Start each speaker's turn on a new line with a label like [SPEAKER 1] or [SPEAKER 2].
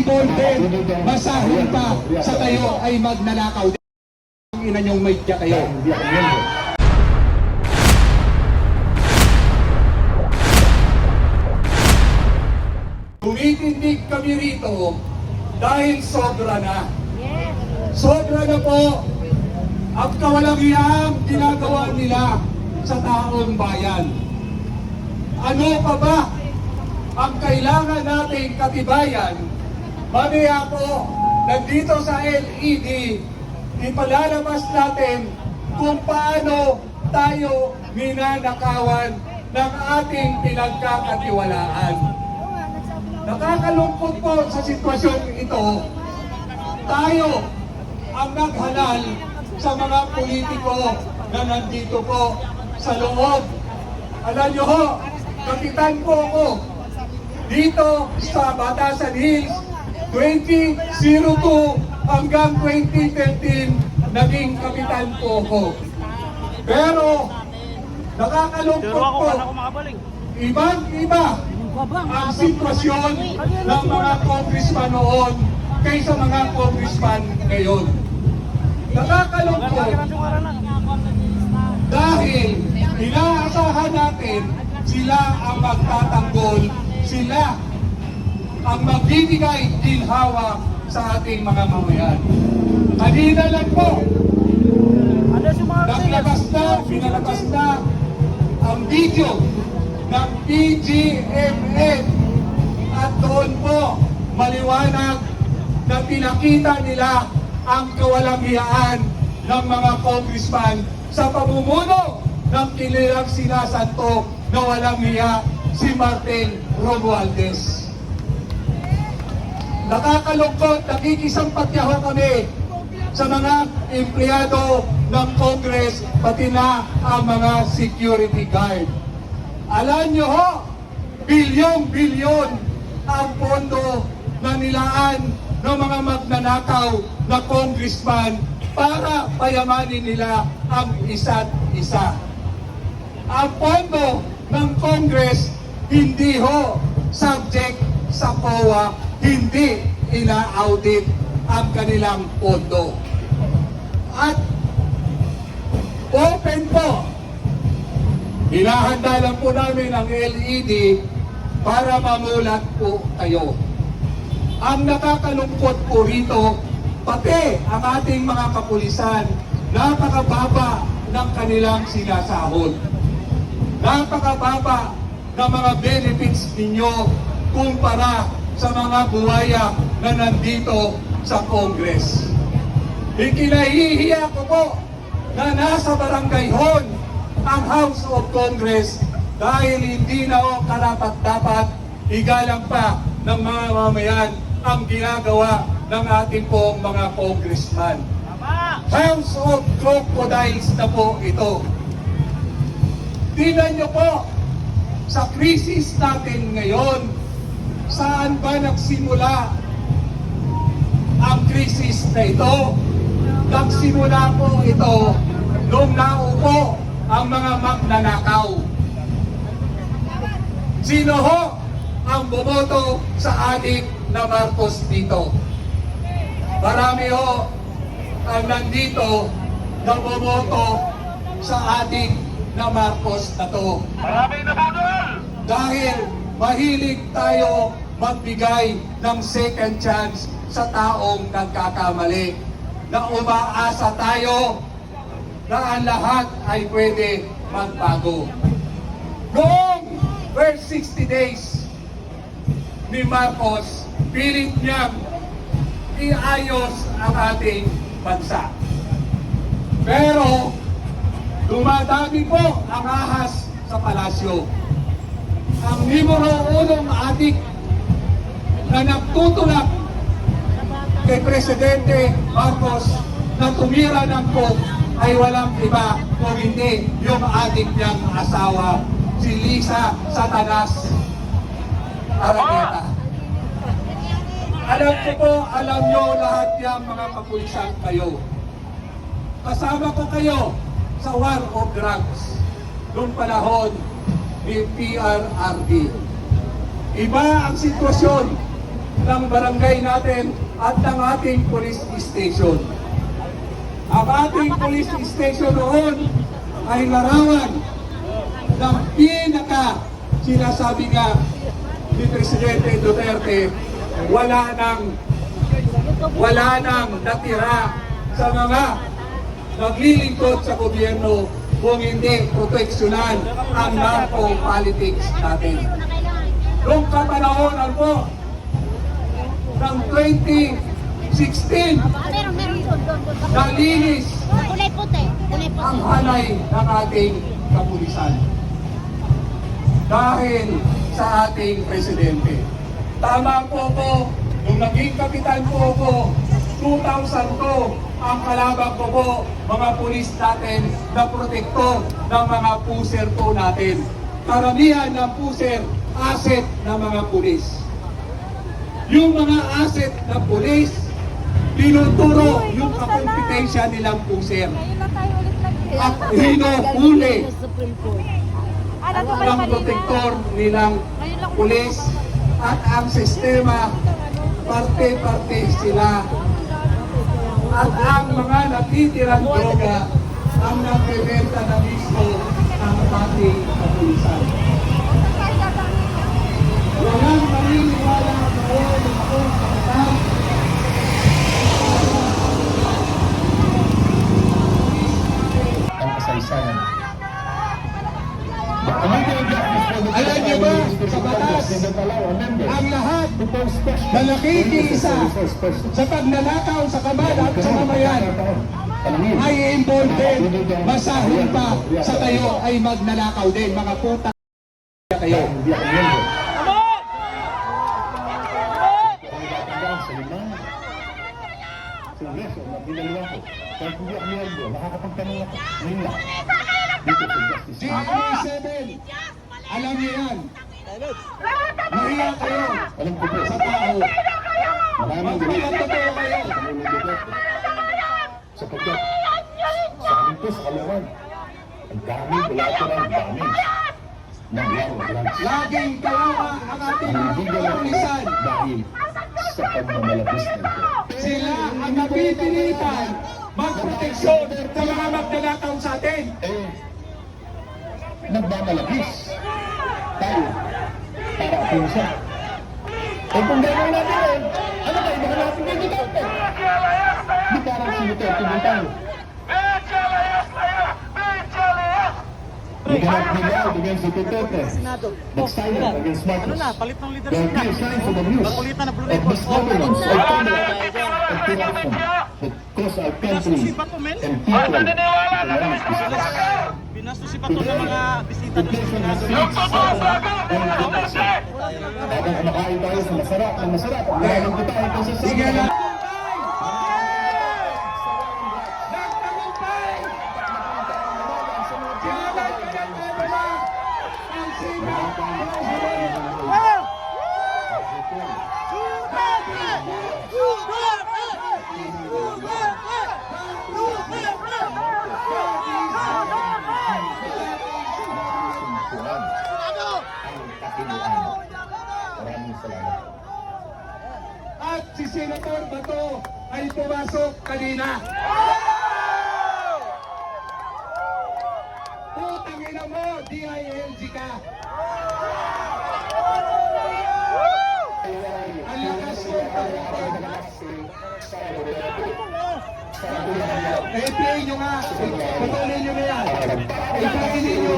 [SPEAKER 1] involved, masahol pa sa kayo ay magnanakaw. Ang ina niyong may tiya kayo. Tumitindig kami rito dahil sobra na. Sobra na po ang kawalang-hiyang ginagawa nila sa taong bayan. Ano pa ba ang kailangan nating katibayan? Mamaya po, nandito sa LED, ipalalabas natin kung paano tayo ninanakawan ng ating pinagkakatiwalaan. Nakakalungkot po sa sitwasyon ito, tayo ang naghalal sa mga politiko na nandito po sa loob. Alam nyo ho, kapitan po ako dito sa Batasan Hills, 2002 hanggang 2013, naging kapitan po ako. Pero, nakakalungkot po, ibang-iba ang sitwasyon ng mga congressman noon kaysa mga congressman ngayon. Nakakalungkot dahil inaasahan natin sila ang magtatanggol, sila ang magbibigay ginhawa sa ating mga mamayan. Kanina lang po, pinalabas na ang video ng PGMN at doon po maliwanag na pinakita nila ang kawalang-hiyaan ng mga congressman sa pamumuno ng kinilang sinasanto na walang hiya si Martin Romualdez. Nakakalungkot, nakikisampatyaho kami sa mga empleyado ng Congress, pati na ang mga security guard. Alam nyo ho, bilyon-bilyon ang pondo na nilaan ng mga magnanakaw na congressman para payamanin nila ang isa't isa. Ang pondo ng Congress hindi ho subject sa COA, hindi ina-audit ang kanilang pondo. At open po, hinahanda lang po namin ang LED para mamulat po kayo. Ang nakakalungkot po rito, pati ang ating mga kapulisan, napakababa ng kanilang sinasahod. Napakababa ng mga benefits ninyo kumpara sa mga buhaya na nandito sa Congress. Ikinahihiya ko po na nasa Barangay Hall ang House of Congress dahil hindi na o karapat-dapat igalang pa ng mga mamayan ang ginagawa ng ating pong mga congressman. House of Crocodiles na po ito. Tingnan nyo po, sa krisis natin ngayon, saan ba nagsimula ang krisis na ito? Nagsimula po ito nung naupo ang mga magnanakaw. Sino ho ang bumoto sa adik na Marcos dito? Marami ho ang nandito na bumoto sa adik na Marcos na to.
[SPEAKER 2] Maraming nabudol!
[SPEAKER 1] Dahil mahilig tayo magbigay ng second chance sa taong nagkakamali, na umaasa tayo na ang lahat ay pwede magbago. Noong first 60 days ni Marcos, pilit niyang iayos ang ating bansa. Pero dumadami po ang ahas sa palasyo. Ang numero unong adik na nagtutulak kay Presidente Marcos na tumira ng coke ay walang iba kung hindi yung adik niyang asawa, si Lisa Satanas Araneta. Alam ko po, alam nyo lahat yung mga kapulisan kayo. Kasama ko kayo sa war of drugs noong panahon ni PRRD. Iba ang sitwasyon ng barangay natin at ng ating police station. Ang ating police station noon ay larawan ng pinaka sinasabi nga ni Presidente Duterte, wala nang natira sa mga naglilingkod sa gobyerno kung hindi proteksyonan ang narco politics natin. Noong kapanahonan po ng 2016, nalinis ang hanay ng ating kapulisan dahil sa ating presidente. Tama po ko, nung naging kapitan po ko, 2002, ang kalaban ko po, mga pulis natin na protektor ng mga puser po natin. Karamihan ng puser, asset ng mga pulis. Yung mga asset ng pulis, tinuturo yung kakompetensya nilang puser. At hinuhuli ng protektor nilang pulis at ang sistema, parte-parte sila. At ang mga natitirang droga ang nagbebenta na mismo ng ating kapulisan. Walang maniniwala noon akong kapitan.
[SPEAKER 2] Ang kasaysayan.
[SPEAKER 1] Alam niyo ba, sa batas, ang lahat na nakikiisa sa pagnanakaw sa kaban at sa mamayan ay involved, masahol pa sa kayo ay magnanakaw din, mga puta kayo.
[SPEAKER 2] Hindi ako miyembro. Sa limang. Sa Ingleso, pinaliwan ko. Kahit hindi ako miyembro, nakakapagtanong ako. Ngayon lang. Dito sa Justice.
[SPEAKER 1] G7, alam niyo yan. Mahiya kayo
[SPEAKER 2] Alam ko po.
[SPEAKER 1] sa tao.
[SPEAKER 2] Maraming
[SPEAKER 1] Magpapatotoo kayo.
[SPEAKER 2] sa Pangulong Duterte. Sapagkat sa amin po sa Kalawan, ang dami collateral damage ng drugs.
[SPEAKER 1] Laging kawawa ang ating mga
[SPEAKER 2] Hindi na
[SPEAKER 1] kapulisan.
[SPEAKER 2] dahil sa pagmamalabis nito.
[SPEAKER 1] Sila ang napipilitan magproteksyon sa mga magnanakaw sa atin.
[SPEAKER 2] Nagmamalabis tayo para apunsa. Kung gano'n natin yun, ano ba, iba natin yung Duterte? Di parang si Duterte din tayo. We cannot be loud against the Duterte, but silent against Marcos. There are clear signs of abuse, of misgovernance, of conduct, of corruption that cost our country and people economic distress.
[SPEAKER 3] Binastos si Pato ng mga bisita
[SPEAKER 2] The
[SPEAKER 3] ng
[SPEAKER 2] nation has
[SPEAKER 3] Senado.
[SPEAKER 2] reached and corruption. Habang kumakain tayo sa masarap, maraming kutahin kung sa
[SPEAKER 1] Sige
[SPEAKER 2] sama.
[SPEAKER 1] lang.
[SPEAKER 2] Maraming salamat.
[SPEAKER 1] At si Senator Bato ay pumasok kanina. Putang ina mo, DILG ka. Ang lakas mo. I-play nyo nga. Patuloy nyo na yan. I-play nyo.